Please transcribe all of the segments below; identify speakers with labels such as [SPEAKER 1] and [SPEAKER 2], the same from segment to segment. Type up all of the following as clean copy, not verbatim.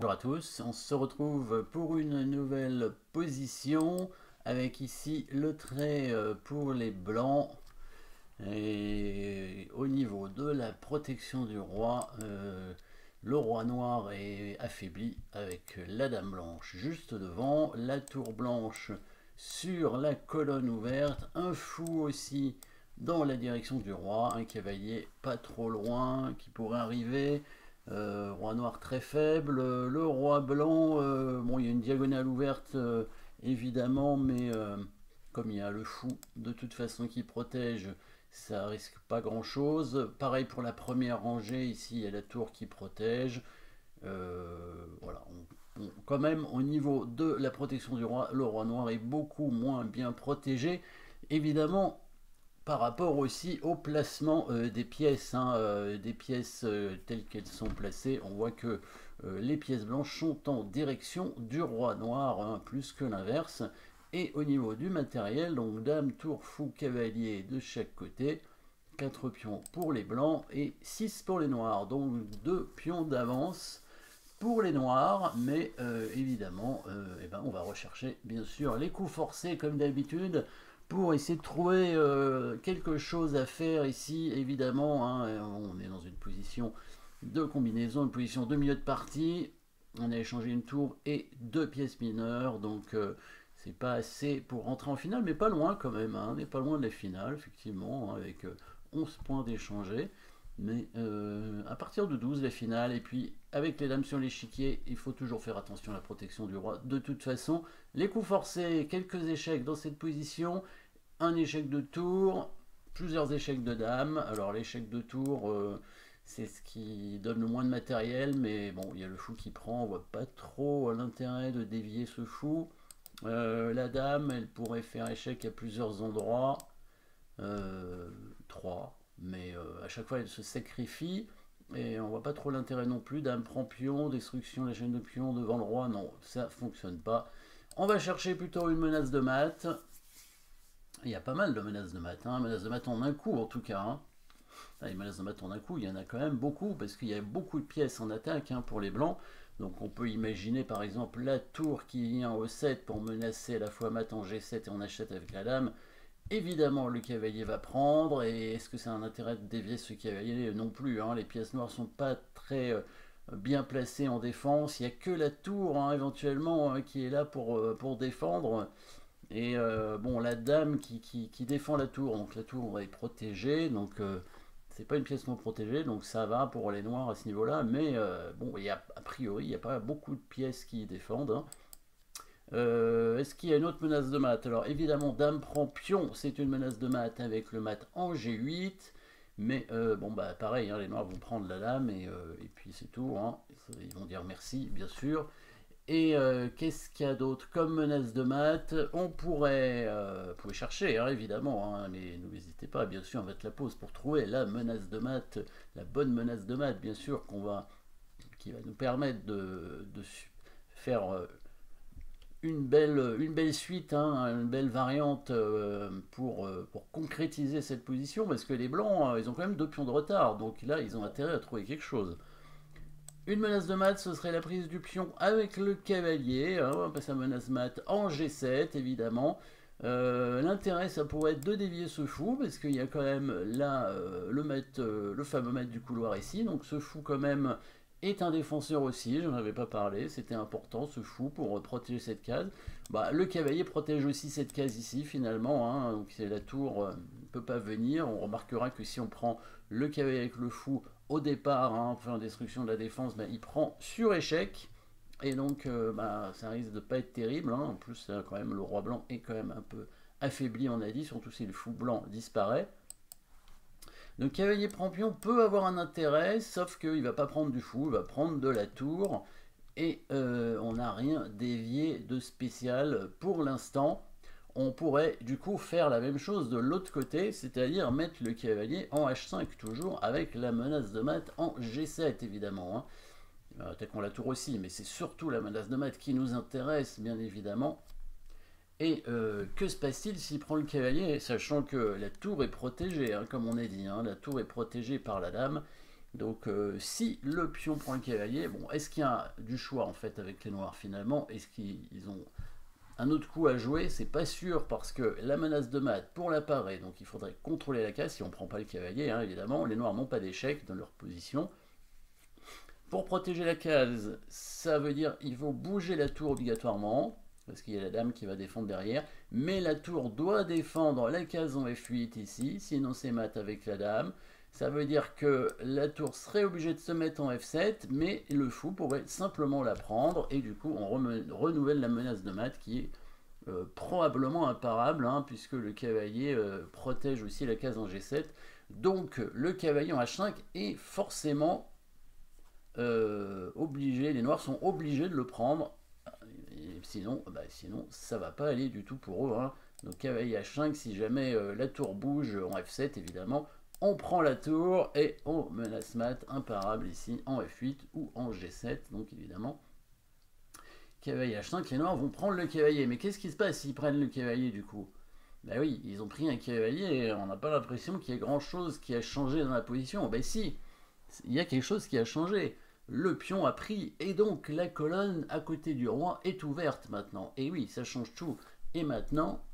[SPEAKER 1] Bonjour à tous, on se retrouve pour une nouvelle position avec ici le trait pour les blancs et au niveau de la protection du roi, le roi noir est affaibli avec la dame blanche juste devant, la tour blanche sur la colonne ouverte, un fou aussi dans la direction du roi, un cavalier pas trop loin qui pourrait arriver. Roi noir très faible, le roi blanc, bon il y a une diagonale ouverte évidemment, mais comme il y a le fou de toute façon qui protège, ça risque pas grand chose. Pareil pour la première rangée, ici il y a la tour qui protège. Voilà, quand même au niveau de la protection du roi, le roi noir est beaucoup moins bien protégé. Évidemment, par rapport aussi au placement des pièces, hein, des pièces telles qu'elles sont placées, on voit que les pièces blanches sont en direction du roi noir, hein, plus que l'inverse. Et au niveau du matériel, donc dame, tour, fou, cavalier de chaque côté, 4 pions pour les blancs et 6 pour les noirs, donc 2 pions d'avance pour les noirs, mais évidemment, eh ben, on va rechercher bien sûr les coups forcés comme d'habitude pour essayer de trouver quelque chose à faire ici, évidemment, hein, on est dans une position de combinaison, une position de milieu de partie, on a échangé une tour et 2 pièces mineures, donc c'est pas assez pour rentrer en finale, mais pas loin quand même, hein, on n'est pas loin de la finale, effectivement, hein, avec 11 points d'échangés. Mais à partir de 12, la finale, et puis avec les dames sur l'échiquier, il faut toujours faire attention à la protection du roi. De toute façon, les coups forcés, quelques échecs dans cette position, un échec de tour, plusieurs échecs de dames. Alors l'échec de tour, c'est ce qui donne le moins de matériel, mais bon, il y a le fou qui prend, on voit pas trop l'intérêt de dévier ce fou. La dame, elle pourrait faire échec à plusieurs endroits. 3, mais à chaque fois elle se sacrifie et on voit pas trop l'intérêt non plus. Dame prend pion, destruction de la chaîne de pion devant le roi, non, ça fonctionne pas. On va chercher plutôt une menace de mat. Il y a pas mal de menaces de mat, hein. Menaces de mat en un coup en tout cas, hein. Les menaces de mat en un coup, il y en a quand même beaucoup parce qu'il y a beaucoup de pièces en attaque, hein, pour les blancs. Donc on peut imaginer par exemple la tour qui vient au 7 pour menacer à la fois mat en G7 et en H7 avec la dame. Évidemment, le cavalier va prendre, et est-ce que c'est un intérêt de dévier ce cavalier? Non plus, hein. Les pièces noires sont pas très bien placées en défense. Il n'y a que la tour, hein, éventuellement, qui est là pour défendre. Et bon, la dame qui défend la tour, donc la tour est protégée, donc c'est pas une pièce non protégée, donc ça va pour les noirs à ce niveau-là. Mais bon, a priori, il n'y a pas beaucoup de pièces qui défendent, hein. Est-ce qu'il y a une autre menace de mat? Alors évidemment, dame prend pion, c'est une menace de mat avec le mat en G8. Mais bon, bah pareil, hein, les noirs vont prendre la dame et puis c'est tout, hein. Ils vont dire merci, bien sûr. Et qu'est-ce qu'il y a d'autre comme menace de mat? On pourrait, chercher, hein, évidemment, hein, mais n'hésitez pas, bien sûr, à mettre la pause pour trouver la menace de mat, la bonne menace de mat, bien sûr, qui va nous permettre de faire une belle suite, hein, une belle variante pour concrétiser cette position, parce que les blancs, ils ont quand même 2 pions de retard, donc là, ils ont intérêt à trouver quelque chose. Une menace de mat, ce serait la prise du pion avec le cavalier, hein, on va passer à menace mat en G7, évidemment. L'intérêt, ça pourrait être de dévier ce fou, parce qu'il y a quand même là le fameux maître du couloir ici, donc ce fou quand même est un défenseur aussi, j'en avais pas parlé, c'était important ce fou pour protéger cette case. Bah, le cavalier protège aussi cette case ici finalement, hein, donc la tour ne peut pas venir. On remarquera que si on prend le cavalier avec le fou au départ, hein, en destruction de la défense, bah, il prend sur échec. Et donc bah, ça risque de pas être terrible, hein. En plus quand même le roi blanc est quand même un peu affaibli, on a dit, surtout si le fou blanc disparaît. Le cavalier prend pion peut avoir un intérêt, sauf qu'il ne va pas prendre du fou, il va prendre de la tour. Et on n'a rien dévié de spécial pour l'instant. On pourrait du coup faire la même chose de l'autre côté, c'est-à-dire mettre le cavalier en H5 toujours, avec la menace de mat en G7 évidemment, hein. Attaquons la tour aussi, mais c'est surtout la menace de mat qui nous intéresse bien évidemment. Et que se passe-t-il s'il prend le cavalier, sachant que la tour est protégée, hein, comme on a dit, hein, la tour est protégée par la dame. Donc si le pion prend le cavalier, bon, est-ce qu'il y a du choix en fait avec les noirs finalement? Est-ce qu'ils ont un autre coup à jouer? C'est pas sûr parce que la menace de mat pour l'apparaît, donc il faudrait contrôler la case si on prend pas le cavalier, hein, évidemment. Les noirs n'ont pas d'échec dans leur position. Pour protéger la case, ça veut dire qu'il faut bouger la tour obligatoirement, parce qu'il y a la dame qui va défendre derrière, mais la tour doit défendre la case en F8 ici, sinon c'est mat avec la dame. Ça veut dire que la tour serait obligée de se mettre en F7, mais le fou pourrait simplement la prendre, et du coup on renouvelle la menace de mat qui est probablement imparable, hein, puisque le cavalier protège aussi la case en G7. Donc le cavalier en H5 est forcément obligé, les noirs sont obligés de le prendre, et sinon ça va pas aller du tout pour eux, hein. Donc cavalier H5, si jamais la tour bouge en F7 évidemment, on prend la tour et on menace mat imparable ici en F8 ou en G7, donc évidemment cavalier H5, les noirs vont prendre le cavalier. Mais qu'est-ce qui se passe s'ils prennent le cavalier du coup? Ben oui, ils ont pris un cavalier et on n'a pas l'impression qu'il y ait grand chose qui a changé dans la position. Ben si, il y a quelque chose qui a changé. Le pion a pris et donc la colonne à côté du roi est ouverte maintenant. Et oui, ça change tout. Et maintenant,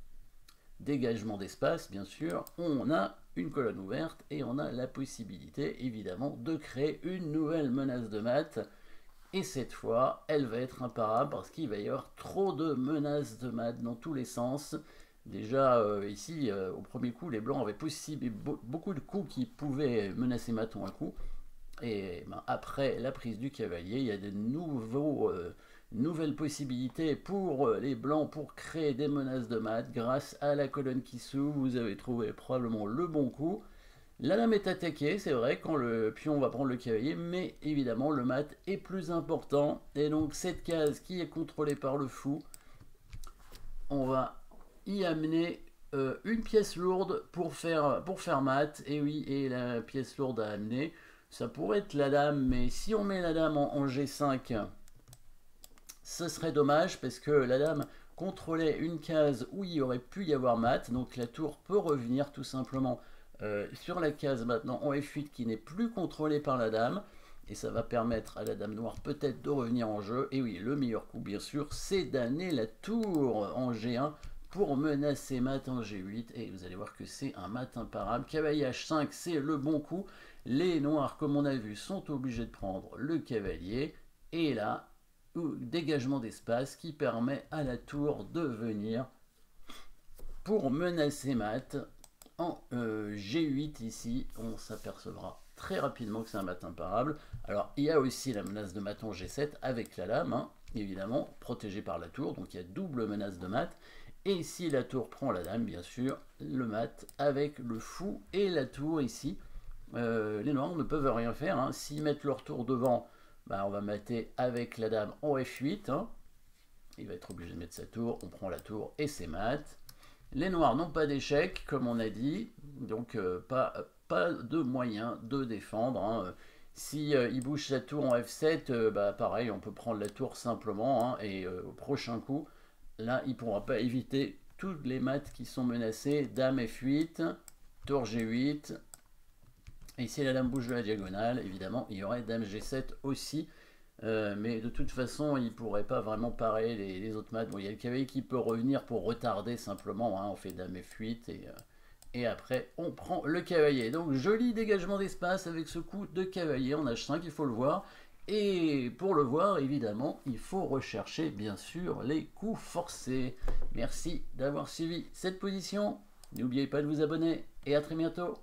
[SPEAKER 1] dégagement d'espace, bien sûr, on a une colonne ouverte et on a la possibilité évidemment de créer une nouvelle menace de mat. Et cette fois, elle va être imparable parce qu'il va y avoir trop de menaces de mat dans tous les sens. Déjà, ici, au premier coup, les blancs avaient beaucoup de coups qui pouvaient menacer maton un coup. Et ben, après la prise du cavalier, il y a de nouvelles possibilités pour les blancs pour créer des menaces de mat. Grâce à la colonne qui s'ouvre, vous avez trouvé probablement le bon coup. La dame est attaquée, c'est vrai, quand le pion va prendre le cavalier, mais évidemment le mat est plus important. Et donc cette case qui est contrôlée par le fou, on va y amener une pièce lourde pour faire mat. Et oui, et la pièce lourde à amener, ça pourrait être la dame, mais si on met la dame en G5, ce serait dommage parce que la dame contrôlait une case où il aurait pu y avoir mat, donc la tour peut revenir tout simplement sur la case maintenant en F8 qui n'est plus contrôlée par la dame, et ça va permettre à la dame noire peut-être de revenir en jeu. Et oui, le meilleur coup bien sûr c'est d'amener la tour en G1 pour menacer mat en G8, et vous allez voir que c'est un mat imparable. Cavalier H5, c'est le bon coup. Les noirs, comme on a vu, sont obligés de prendre le cavalier, et là, dégagement d'espace qui permet à la tour de venir pour menacer mat en G8 ici. On s'apercevra très rapidement que c'est un mat imparable. Alors il y a aussi la menace de mat en G7 avec la lame, hein, évidemment protégée par la tour, donc il y a double menace de mat. Et si la tour prend la dame, bien sûr, le mat avec le fou et la tour ici. Les noirs ne peuvent rien faire, hein. S'ils mettent leur tour devant, bah, on va mater avec la dame en F8, hein. Il va être obligé de mettre sa tour, on prend la tour et c'est mat. Les noirs n'ont pas d'échec, comme on a dit, donc pas de moyen de défendre, hein. Si il bouge sa tour en F7, bah, pareil, on peut prendre la tour simplement, hein, et au prochain coup, là, il ne pourra pas éviter toutes les mates qui sont menacées. Dame F8, tour G8, et si la dame bouge de la diagonale, évidemment, il y aurait dame G7 aussi. Mais de toute façon, il ne pourrait pas vraiment parer les autres mates. Bon, il y a le cavalier qui peut revenir pour retarder simplement, hein. On fait dame F8 et après on prend le cavalier. Donc joli dégagement d'espace avec ce coup de cavalier en H5, il faut le voir. Et pour le voir, évidemment, il faut rechercher bien sûr les coups forcés. Merci d'avoir suivi cette position. N'oubliez pas de vous abonner et à très bientôt.